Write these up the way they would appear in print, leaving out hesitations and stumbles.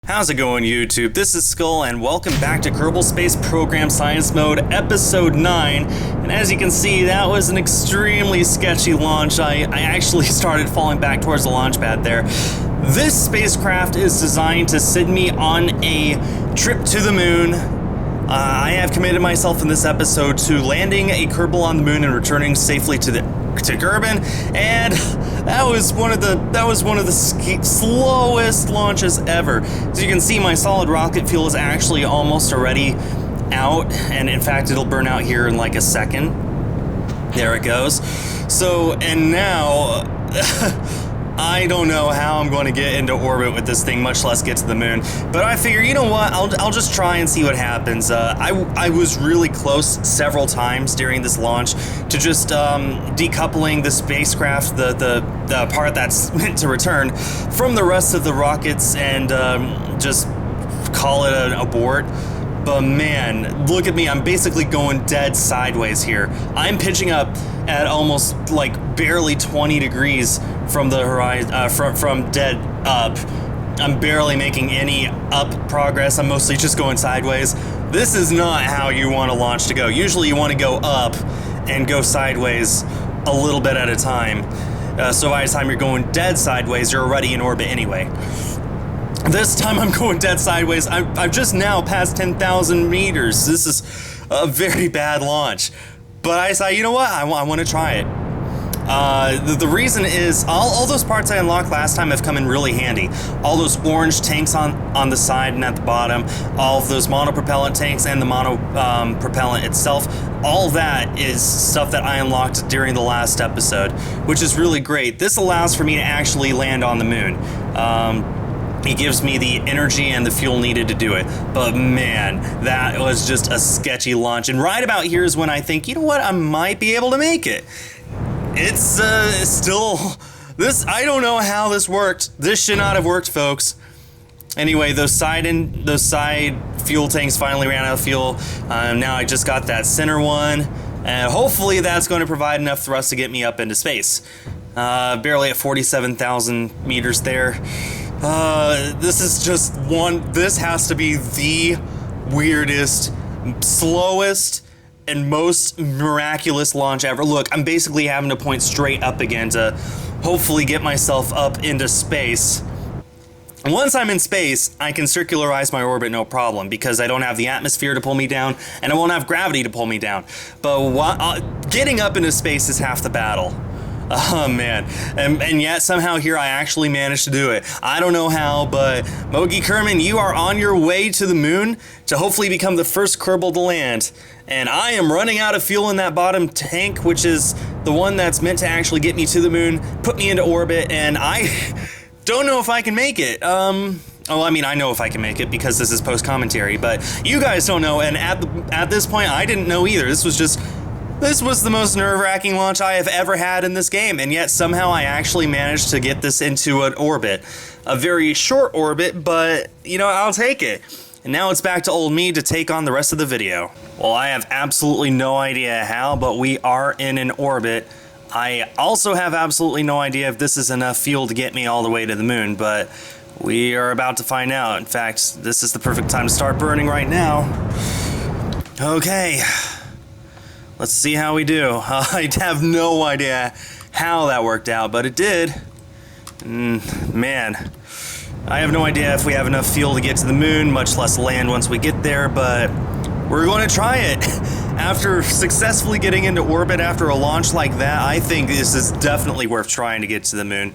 How's it going, YouTube? This is Skull, and welcome back to Kerbal Space Program Science Mode, Episode 9. And as you can see, that was an extremely sketchy launch. I actually started falling back towards the launch pad there. This spacecraft is designed to send me on a trip to the moon. I have committed myself in this episode to landing a Kerbal on the moon and returning safely to Kerbin, and that was one of the slowest launches ever. As you can see, my solid rocket fuel is actually almost already out, and in fact it'll burn out here in like a second. There it goes. So, and now I don't know how I'm going to get into orbit with this thing, much less get to the moon. But I figure, you know what, I'll just try and see what happens. I was really close several times during this launch to just decoupling the spacecraft, the part that's meant to return, from the rest of the rockets and just call it an abort. But man, look at me, I'm basically going dead sideways here. I'm pitching up at almost like barely 20 degrees from the horizon, from dead up. I'm barely making any up progress. I'm mostly just going sideways. This is not how you want a launch to go. Usually you want to go up and go sideways a little bit at a time. So by the time you're going dead sideways, you're already in orbit anyway. This time I'm going dead sideways. I've just now passed 10,000 meters. This is a very bad launch. But I decided, you know what? I want to try it. The reason is all those parts I unlocked last time have come in really handy. All those orange tanks on the side and at the bottom, all of those monopropellant tanks and the monopropellant itself, all that is stuff that I unlocked during the last episode, which is really great. This allows for me to actually land on the moon. It gives me the energy and the fuel needed to do it. But man, that was just a sketchy launch. And right about here is when I think, you know what, I might be able to make it. It's still, I don't know how this worked. This should not have worked, folks. Anyway, those side fuel tanks finally ran out of fuel. Now I just got that center one. And hopefully that's going to provide enough thrust to get me up into space. Barely at 47,000 meters there. This is just this has to be the weirdest, slowest, and most miraculous launch ever. Look, I'm basically having to point straight up again to hopefully get myself up into space. And once I'm in space, I can circularize my orbit no problem, because I don't have the atmosphere to pull me down, and I won't have gravity to pull me down. But getting up into space is half the battle. Oh man, and yet somehow here I actually managed to do it. I don't know how, but Mogi Kerman, you are on your way to the moon to hopefully become the first Kerbal to land. And I am running out of fuel in that bottom tank, which is the one that's meant to actually get me to the moon, put me into orbit, and I don't know if I can make it. Well, I mean, I know if I can make it because this is post-commentary, but you guys don't know, and at this point, I didn't know either. This was the most nerve-wracking launch I have ever had in this game, and yet somehow I actually managed to get this into an orbit. A very short orbit, but, you know, I'll take it. And now it's back to old me to take on the rest of the video. Well, I have absolutely no idea how, but we are in an orbit. I also have absolutely no idea if this is enough fuel to get me all the way to the moon, but we are about to find out. In fact, this is the perfect time to start burning right now. Okay. Let's see how we do. I have no idea how that worked out, but it did. Man, I have no idea if we have enough fuel to get to the moon, much less land once we get there, but we're going to try it. After successfully getting into orbit after a launch like that, I think this is definitely worth trying to get to the moon.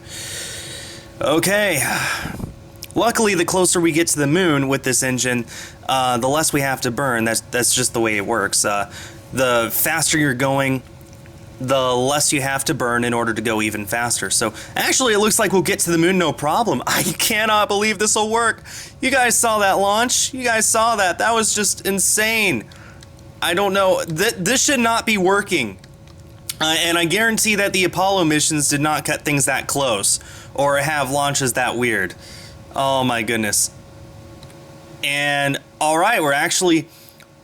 Okay. Luckily, the closer we get to the moon with this engine, the less we have to burn. That's just the way it works. The faster you're going, the less you have to burn in order to go even faster. So actually, it looks like we'll get to the moon no problem. I cannot believe this will work. You guys saw that launch. You guys saw that. That was just insane. I don't know. This should not be working. And I guarantee that the Apollo missions did not cut things that close or have launches that weird. Oh my goodness. And all right,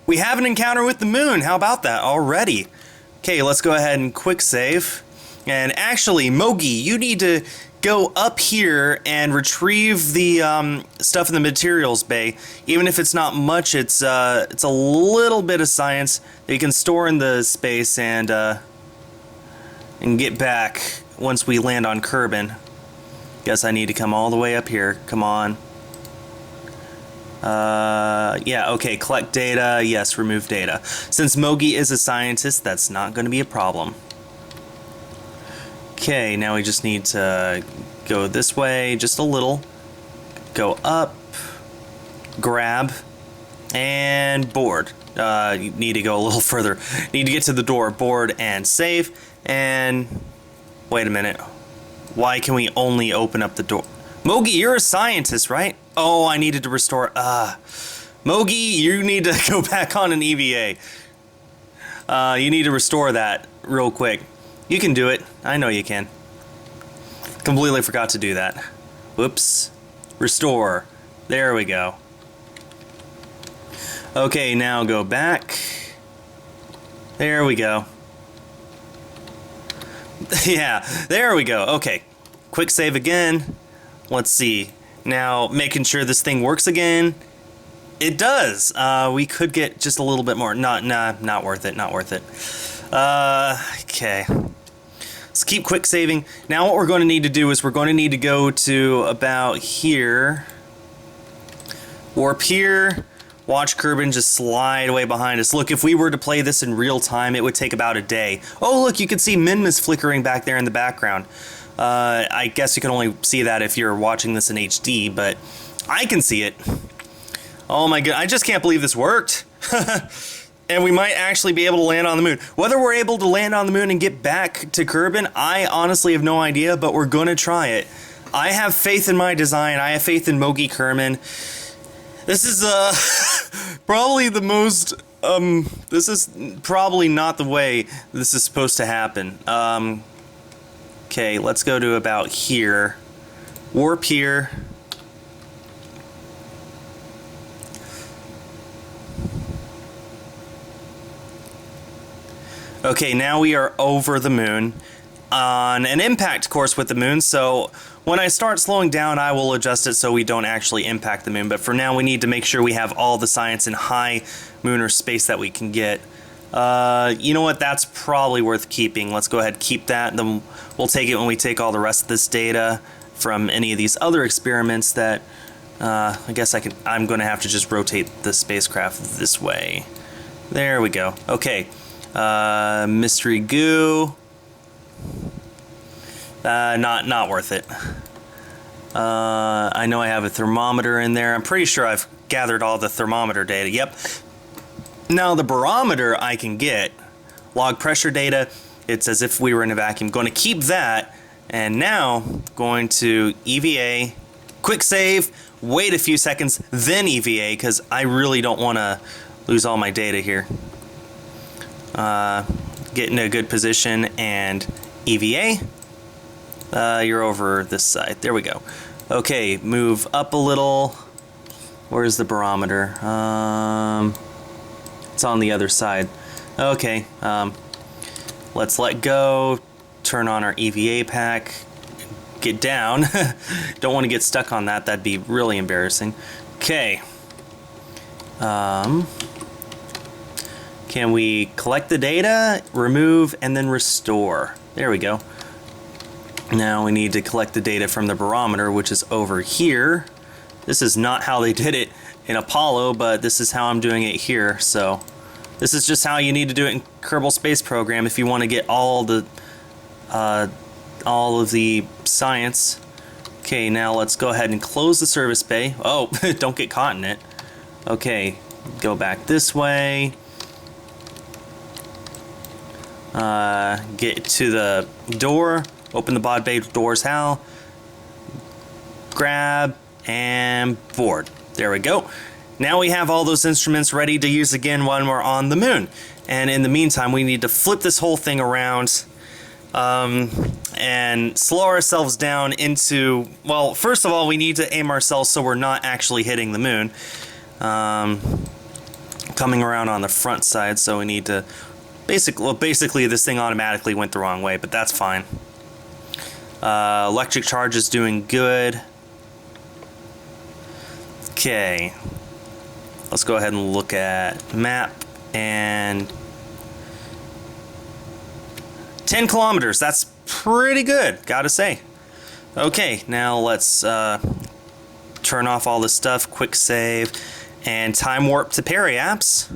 we have an encounter with the moon. How about that already? Okay, let's go ahead and quick save. And actually, Mogi, you need to go up here and retrieve the stuff in the materials bay. Even if it's not much, it's a little bit of science that you can store in the space and get back once we land on Kerbin. Guess I need to come all the way up here. Come on. Yeah, okay, collect data. Yes, remove data. Since Mogi is a scientist, that's not going to be a problem. Okay, now we just need to go this way just a little. Go up, grab, and board. You need to go a little further. Need to get to the door, board, and save. And wait a minute. Why can we only open up the door? Mogi, you're a scientist, right? Oh, I needed to restore. Mogi, you need to go back on an EVA. You need to restore that real quick. You can do it. I know you can. Completely forgot to do that. Whoops. Restore. There we go. Okay, now go back. There we go. Yeah, there we go. Okay. Quick save again. Let's see. Now, making sure this thing works again. It does. We could get just a little bit more. Not worth it. Not worth it. Okay. Let's keep quick saving. Now what we're going to need to do is we're going to need to go to about here. Warp here. Watch Kerbin just slide away behind us. Look, if we were to play this in real time, it would take about a day. Oh, look, you can see Minmus flickering back there in the background. I guess you can only see that if you're watching this in HD, but I can see it. Oh my god, I just can't believe this worked. And we might actually be able to land on the moon. Whether we're able to land on the moon and get back to Kerbin, I honestly have no idea, but we're gonna try it. I have faith in my design. I have faith in Mogi Kerbin. This is probably the most this is probably not the way this is supposed to happen. Okay, let's go to about here. Warp here. Okay, now we are over the moon on an impact course with the moon, so when I start slowing down, I will adjust it so we don't actually impact the moon. But for now, we need to make sure we have all the science in high lunar space that we can get. You know what? That's probably worth keeping. Let's go ahead and keep that. Then we'll take it when we take all the rest of this data from any of these other experiments that I guess I'm going to have to just rotate the spacecraft this way. There we go. Okay. Mystery goo. Not worth it. I know I have a thermometer in there. I'm pretty sure I've gathered all the thermometer data. Yep. Now the barometer I can get. Log pressure data. It's as if we were in a vacuum. Going to keep that. And now going to EVA. Quick save. Wait a few seconds. Then EVA because I really don't want to lose all my data here. Get in a good position and EVA. You're over this side. There we go. Okay, move up a little. Where's the barometer? It's on the other side. Okay, let's let go. Turn on our EVA pack. Get down. Don't want to get stuck on that. That'd be really embarrassing. Okay. Can we collect the data, remove, and then restore? There we go. Now we need to collect the data from the barometer, which is over here. This is not how they did it in Apollo, but this is how I'm doing it here. So this is just how you need to do it in Kerbal Space Program if you want to get all of the science. Okay, now let's go ahead and close the service bay. Oh, don't get caught in it. Okay, go back this way. Get to the door. Open the bod bay doors, Hal. Grab and board. There we go. Now we have all those instruments ready to use again when we're on the moon. And in the meantime, we need to flip this whole thing around and slow ourselves down into... Well, first of all, we need to aim ourselves so we're not actually hitting the moon. Coming around on the front side, so we need to... Basically, this thing automatically went the wrong way, but that's fine. Electric charge is doing good. Okay. Let's go ahead and look at map, and 10 kilometers. That's pretty good, gotta say. Okay, now let's turn off all this stuff, quick save, and time warp to Periapps.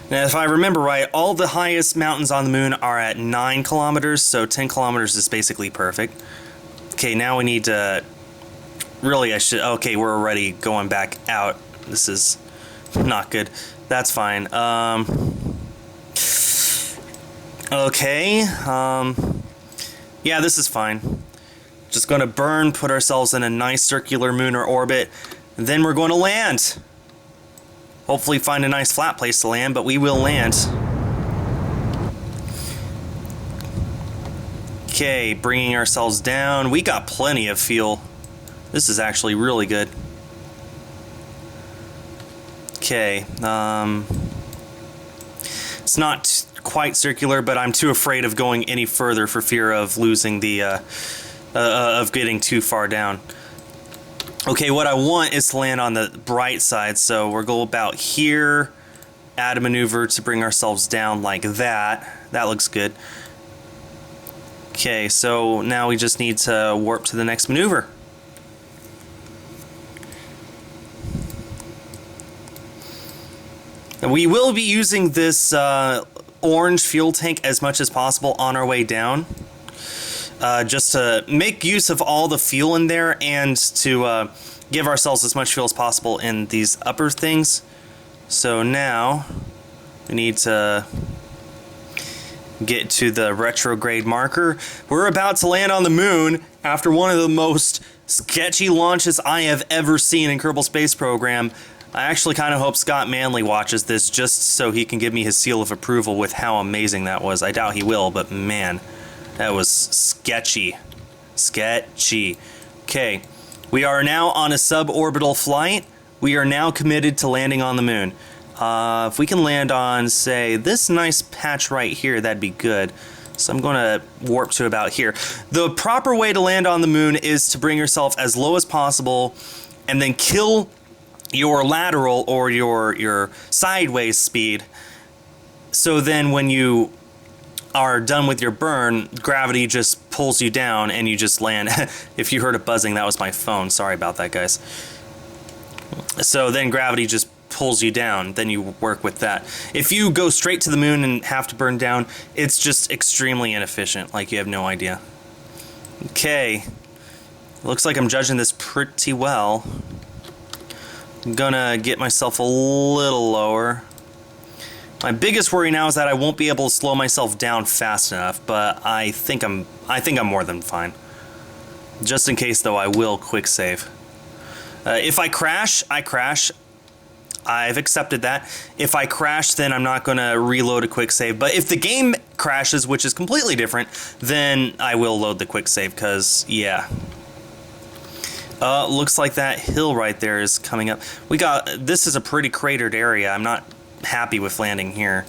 Now, if I remember right, all the highest mountains on the moon are at 9 kilometers, so 10 kilometers is basically perfect. Okay, now we need to... Really, okay, we're already going back out. This is not good. That's fine. Okay. Yeah, this is fine. Just going to burn, put ourselves in a nice circular lunar orbit, and then we're going to land. Hopefully find a nice flat place to land, but we will land. Okay, bringing ourselves down. We got plenty of fuel. This is actually really good. Okay, it's not quite circular, but I'm too afraid of going any further for fear of losing the, of getting too far down. Okay, what I want is to land on the bright side, so we'll go about here, add a maneuver to bring ourselves down like that. That looks good. Okay, so now we just need to warp to the next maneuver. We will be using this orange fuel tank as much as possible on our way down, just to make use of all the fuel in there and to give ourselves as much fuel as possible in these upper things. So now we need to get to the retrograde marker. We're about to land on the moon after one of the most sketchy launches I have ever seen in Kerbal Space Program. I actually kind of hope Scott Manley watches this just so he can give me his seal of approval with how amazing that was. I doubt he will, but man, that was sketchy. Sketchy. Okay, we are now on a suborbital flight. We are now committed to landing on the moon. If we can land on, say, this nice patch right here, that'd be good. So I'm going to warp to about here. The proper way to land on the moon is to bring yourself as low as possible and then kill your lateral or your sideways speed, so then when you are done with your burn, gravity just pulls you down and you just land. If you heard a buzzing, that was my phone. Sorry about that, guys. So then gravity just pulls you down, then you work with that. If you go straight to the moon and have to burn down, it's just extremely inefficient, like you have no idea. Okay, looks like I'm judging this pretty well. I'm gonna get myself a little lower. My biggest worry now is that I won't be able to slow myself down fast enough, but I think I'm more than fine. Just in case, though, I will quick save. If I crash, I crash. I've accepted that. If I crash, then I'm not gonna reload a quick save. But if the game crashes, which is completely different, then I will load the quick save, because, yeah. Looks like that hill right there is coming up. This is a pretty cratered area. I'm not happy with landing here.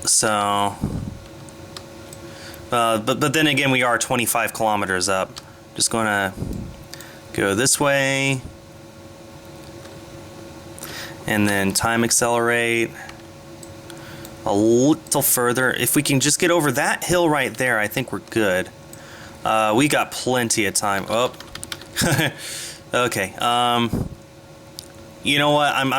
So, but then again, we are 25 kilometers up. Just gonna go this way. And then time accelerate a little further. If we can just get over that hill right there, I think we're good. We got plenty of time. Oh, okay. You know what? I'm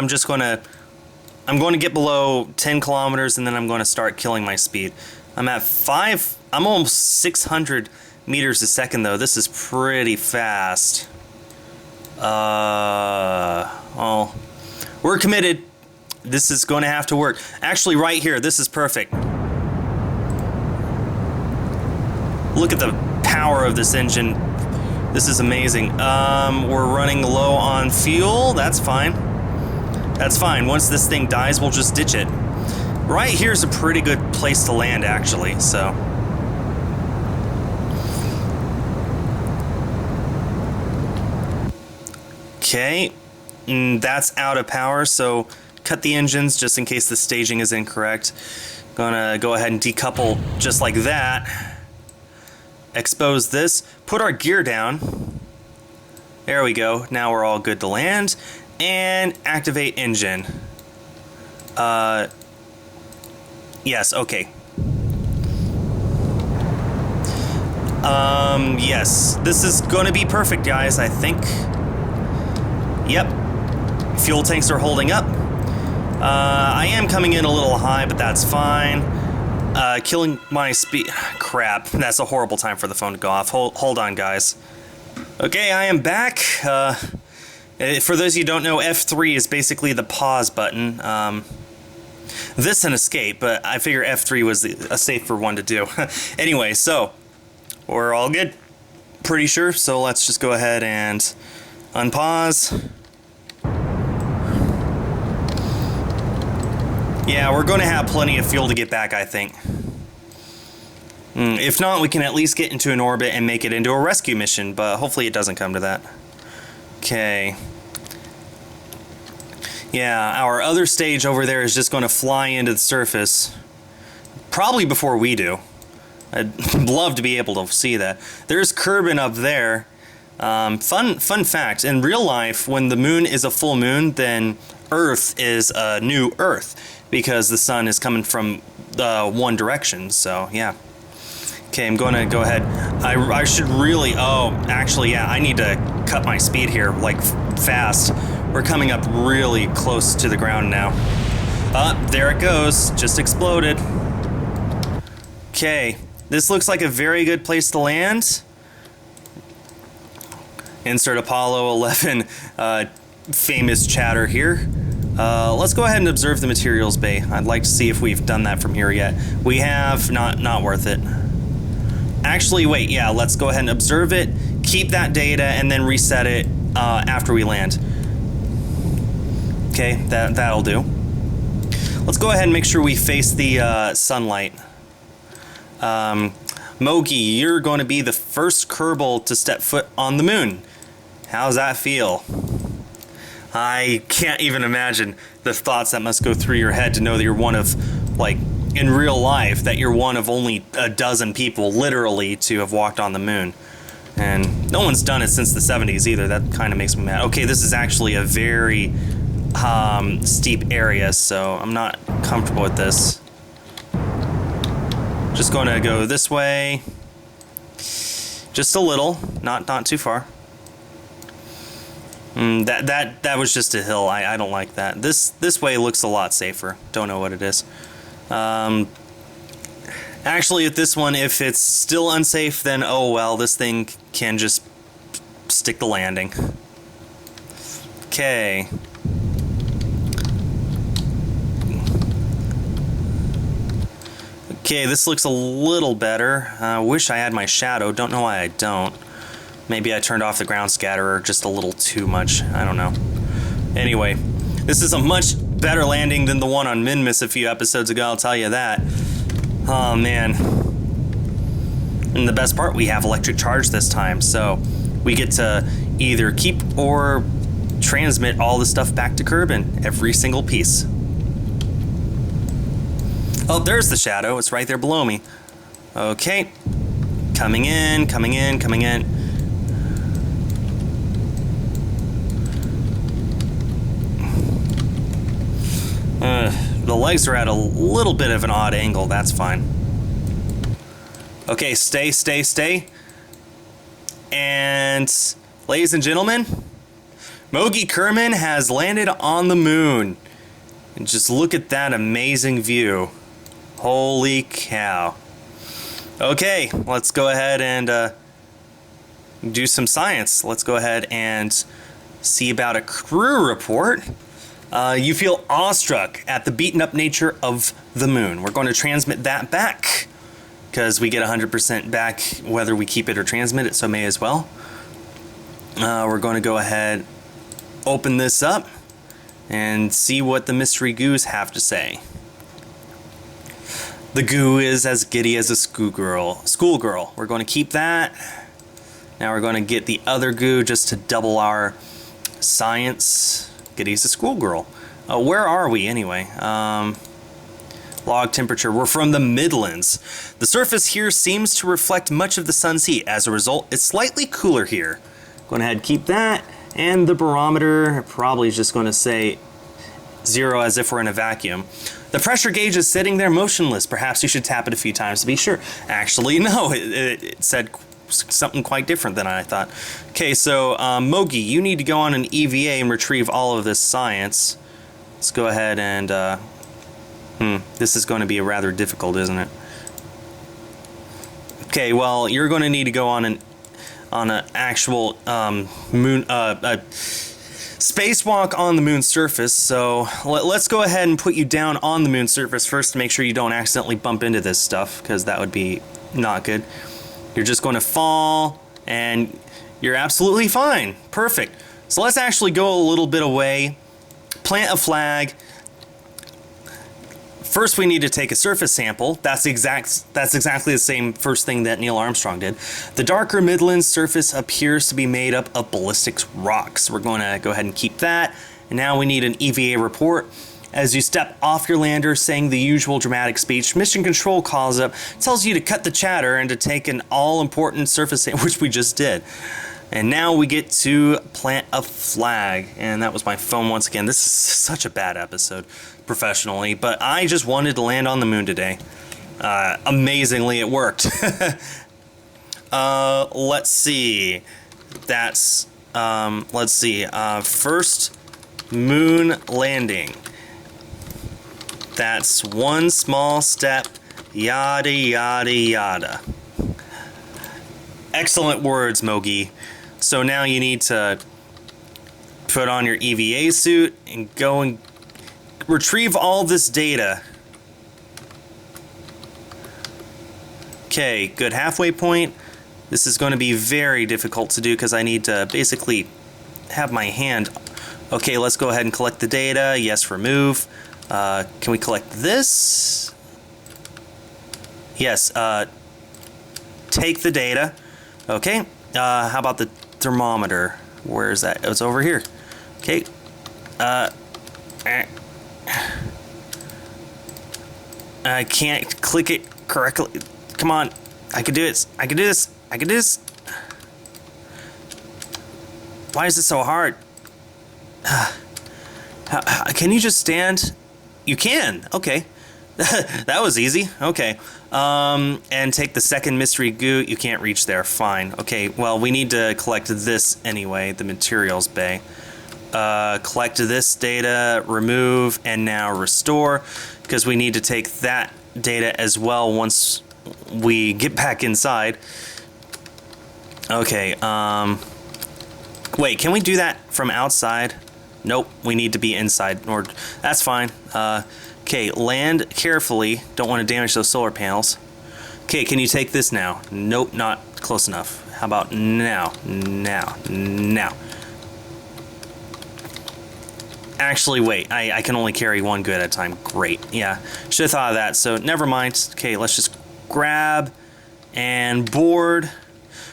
going to get below 10 kilometers, and then I'm going to start killing my speed. I'm at 5. I'm almost 600 meters a second, though. This is pretty fast. Oh, we're committed. This is going to have to work. Actually, right here, this is perfect. Look at the power of this engine. This is amazing. We're running low on fuel. That's fine. That's fine. Once this thing dies, we'll just ditch it. Right here's a pretty good place to land, actually, so. Okay, that's out of power, so cut the engines just in case the staging is incorrect. Gonna go ahead and decouple just like that. Expose this. Put our gear down. There we go. Now we're all good to land. And activate engine. Yes, okay. Yes. This is gonna be perfect, guys, I think. Yep. Fuel tanks are holding up. I am coming in a little high, but that's fine. Killing my speed. Crap. That's a horrible time for the phone to go off. Hold on, guys. Okay, I am back. For those of you who don't know, F3 is basically the pause button. This and escape, but I figure F3 was a safer one to do. Anyway, so we're all good. Pretty sure. So let's just go ahead and unpause. Yeah, we're going to have plenty of fuel to get back, I think. If not, we can at least get into an orbit and make it into a rescue mission, but hopefully it doesn't come to that. Okay. Yeah, our other stage over there is just going to fly into the surface. Probably before we do. I'd love to be able to see that. There's Kerbin up there. Fun fact, in real life, when the moon is a full moon, then Earth is a new Earth. Because the sun is coming from one direction, so yeah. Okay, I'm going to go ahead. I should really... Oh, actually, yeah, I need to cut my speed here, like, fast. We're coming up really close to the ground now. There it goes. Just exploded. Okay, this looks like a very good place to land. Insert Apollo 11 famous chatter here. Let's go ahead and observe the materials bay. I'd like to see if we've done that from here yet. We have. Not worth it. Actually, wait, yeah, let's go ahead and observe it, keep that data, and then reset it after we land. Okay, that'll do. Let's go ahead and make sure we face the sunlight. Mogi, you're going to be the first Kerbal to step foot on the moon. How's that feel? I can't even imagine the thoughts that must go through your head to know that you're one of, like, in real life, that you're one of only a dozen people, literally, to have walked on the moon. And no one's done it since the 70s either. That kind of makes me mad. Okay, this is actually a very steep area, so I'm not comfortable with this. Just going to go this way. Just a little, not too far. That was just a hill. I don't like that. This way looks a lot safer. Don't know what it is. Actually, at this one, if it's still unsafe, then oh well. This thing can just stick the landing. Okay. Okay, this looks a little better. I wish I had my shadow. Don't know why I don't. Maybe I turned off the ground scatterer just a little too much. I don't know. Anyway, this is a much better landing than the one on Minmus a few episodes ago, I'll tell you that. Oh, man. And the best part, we have electric charge this time, so we get to either keep or transmit all the stuff back to Kerbin, every single piece. Oh, there's the shadow. It's right there below me. Okay. Coming in, coming in, coming in. The legs are at a little bit of an odd angle. That's fine. Okay, stay, stay, stay. And, ladies and gentlemen, Mogi Kerbin has landed on the moon. And just look at that amazing view. Holy cow. Okay, let's go ahead and do some science. Let's go ahead and see about a crew report. You feel awestruck at the beaten up nature of the moon. We're going to transmit that back because we get 100% back whether we keep it or transmit it, so may as well. We're going to go ahead, open this up, and see what the mystery goos have to say. The goo is as giddy as a schoolgirl. We're going to keep that. Now we're going to get the other goo just to double our science. Giddy's a schoolgirl. Where are we anyway? Log temperature. We're from the Midlands. The surface here seems to reflect much of the sun's heat. As a result, it's slightly cooler here. Go ahead and keep that. And the barometer probably is just going to say 0 as if we're in a vacuum. The pressure gauge is sitting there motionless. Perhaps you should tap it a few times to be sure. Actually, no, it said something quite different than I thought. Okay, so Mogi, you need to go on an EVA and retrieve all of this science. Let's go ahead and... this is going to be rather difficult, isn't it? Okay, well, you're going to need to go on an actual spacewalk on the moon's surface. So let's go ahead and put you down on the moon's surface first to make sure you don't accidentally bump into this stuff, because that would be not good. You're just going to fall, and you're absolutely fine. Perfect. So let's actually go a little bit away, plant a flag. First, we need to take a surface sample. That's exactly the same first thing that Neil Armstrong did. The darker Midlands surface appears to be made up of ballistic rocks. We're going to go ahead and keep that. And now we need an EVA report. As you step off your lander, saying the usual dramatic speech, Mission Control calls up, tells you to cut the chatter and to take an all-important surface sample, which we just did. And now we get to plant a flag. And that was my phone once again. This is such a bad episode, professionally, but I just wanted to land on the moon today. Amazingly, it worked. Let's see. That's, let's see. First moon landing. That's one small step, yada, yada, yada. Excellent words, Mogi. So now you need to put on your EVA suit and go and retrieve all this data. Okay, good halfway point. This is going to be very difficult to do because I need to basically have my hand. Okay, let's go ahead and collect the data. Yes, remove. Can we collect this? Yes, take the data. Okay, how about the thermometer? Where is that? It's over here. Okay. I can't click it correctly. Come on. I can do it. I can do this. I can do this. Why is it so hard? Can you just stand? You can. Okay. That was easy. Okay. And take the second mystery goo. You can't reach there. Fine. Okay, well, we need to collect this anyway, the materials bay. Collect this data, remove, and now restore, because we need to take that data as well once we get back inside. Okay, wait, can we do that from outside? Nope, we need to be inside. Or that's fine. Okay, land carefully. Don't want to damage those solar panels. Okay, can you take this now? Nope, not close enough. How about now? Now. Actually, wait. I can only carry one good at a time. Great. Yeah, should have thought of that. So, never mind. Okay, let's just grab and board.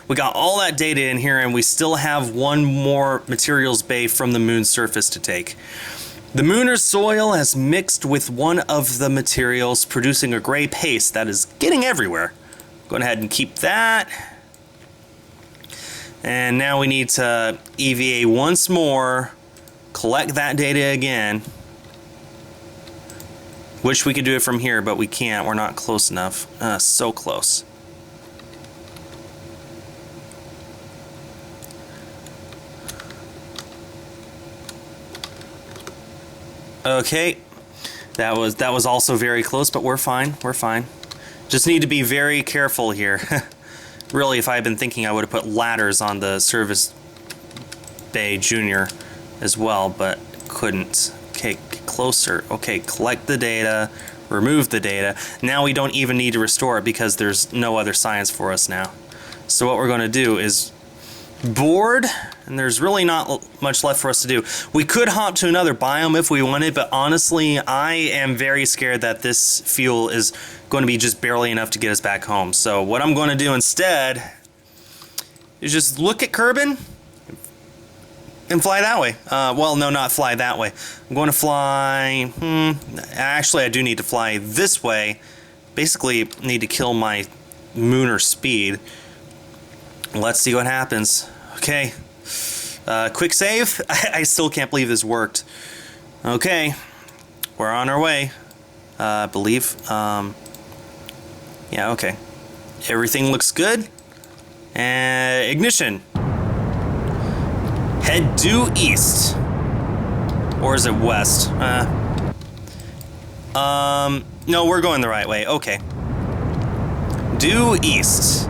We got all that data in here, and we still have one more materials bay from the moon's surface to take. The Lunar's soil has mixed with one of the materials, producing a gray paste that is getting everywhere. Go ahead and keep that. And now we need to EVA once more, collect that data again. Wish we could do it from here, but we can't. We're not close enough. So close. Okay, that was also very close, but we're fine. We're fine. Just need to be very careful here. Really, if I had been thinking, I would have put ladders on the service bay junior as well, but couldn't. Okay, get closer. Okay, collect the data, remove the data. Now we don't even need to restore it because there's no other science for us now. So what we're going to do is board, and there's really not much left for us to do. We could hop to another biome if we wanted, but honestly, I am very scared that this fuel is going to be just barely enough to get us back home. So what I'm going to do instead is just look at Kerbin, And fly that way. Well, no, not fly that way. I'm going to fly... actually, I do need to fly this way. Basically, need to kill my lunar speed. Let's see what happens. Okay. Quick save. I still can't believe this worked. Okay. We're on our way. I believe. Yeah, okay. Everything looks good. And ignition. Head due east. Or is it west? No, we're going the right way. Okay. Due east.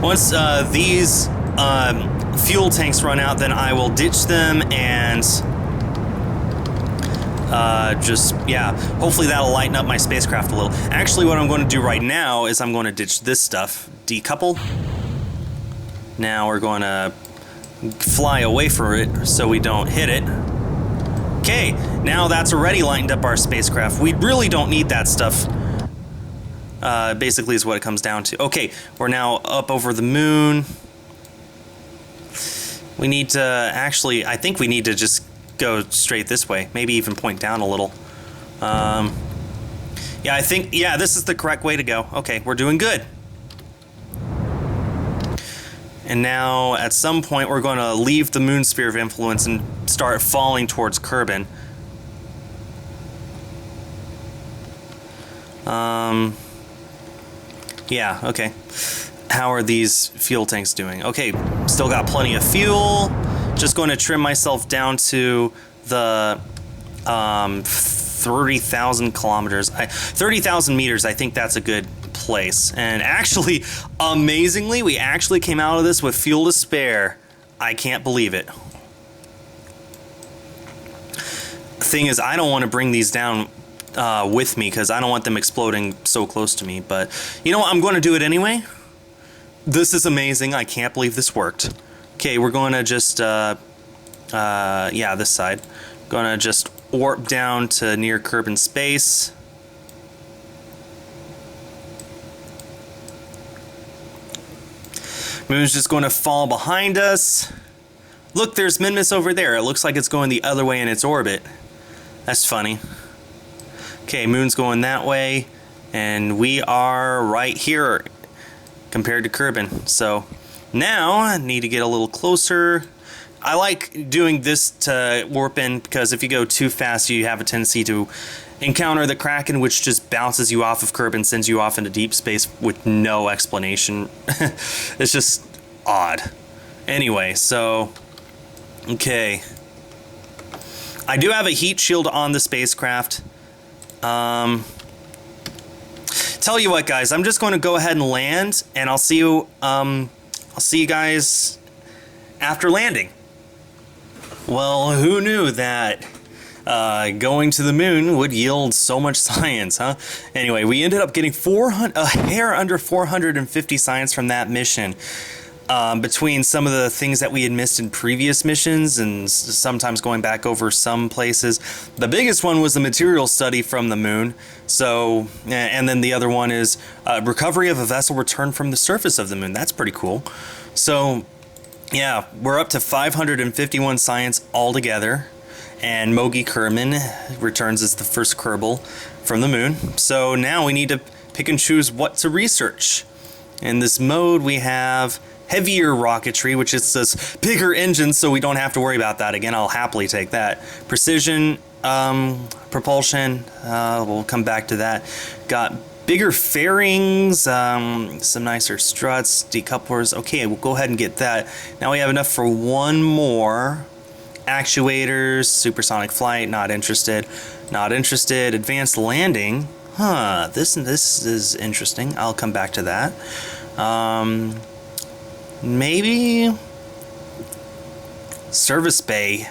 Once these fuel tanks run out, then I will ditch them and hopefully that'll lighten up my spacecraft a little. Actually, what I'm going to do right now is I'm going to ditch this stuff. Decouple. Now we're going to fly away from it so we don't hit it. Okay, now that's already lightened up our spacecraft. We really don't need that stuff. Basically is what it comes down to. Okay, we're now up over the moon. We need to actually, I think we need to just go straight this way. Maybe even point down a little. Yeah, I think, yeah, this is the correct way to go. Okay, we're doing good. And now, at some point, we're going to leave the moon sphere of influence and start falling towards Kerbin. Yeah, okay. How are these fuel tanks doing? Okay, still got plenty of fuel. Just going to trim myself down to the 30,000 kilometers. 30,000 meters, I think that's a good place. And actually, amazingly, we actually came out of this with fuel to spare. I can't believe it. Thing is, I don't want to bring these down with me because I don't want them exploding so close to me. But you know what? I'm going to do it anyway. This is amazing. I can't believe this worked. Okay, we're going to just, yeah, this side. Going to just warp down to near Kerbin space. Moon's just going to fall behind us. Look, there's Minmus over there. It looks like it's going the other way in its orbit. That's funny. Okay, Moon's going that way, and we are right here compared to Kerbin. So now I need to get a little closer. I like doing this to warp in because if you go too fast, you have a tendency to encounter the Kraken, which just bounces you off of Kerbin, sends you off into deep space with no explanation. It's just odd. Anyway, so okay. I do have a heat shield on the spacecraft. Tell you what, guys, I'm just going to go ahead and land, and I'll see you guys after landing. Well, who knew that going to the moon would yield so much science, huh? Anyway, we ended up getting a hair under 450 science from that mission. Between some of the things that we had missed in previous missions and sometimes going back over some places. The biggest one was the material study from the moon. So, and then the other one is recovery of a vessel returned from the surface of the moon. That's pretty cool. So, yeah, we're up to 551 science altogether. And Mogi Kerman returns as the first Kerbal from the moon. So now we need to pick and choose what to research. In this mode, we have heavier rocketry, which is this bigger engine, so we don't have to worry about that again. I'll happily take that. Precision propulsion, we'll come back to that. Got bigger fairings, some nicer struts, decouplers. Okay, we'll go ahead and get that. Now we have enough for one more. Actuators, supersonic flight, not interested. Not interested. Advanced landing. Huh, this is interesting. I'll come back to that. Maybe service bay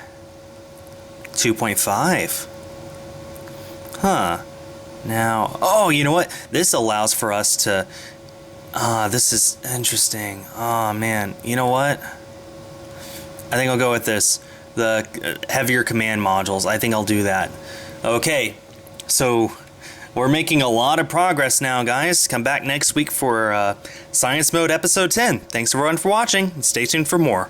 2.5. Huh. Now, oh, you know what? This allows for us to this is interesting. Oh man, you know what? I think I'll go with this. The heavier command modules. I think I'll do that. Okay. So we're making a lot of progress now, guys. Come back next week for Science Mode Episode 10. Thanks everyone for watching, and stay tuned for more.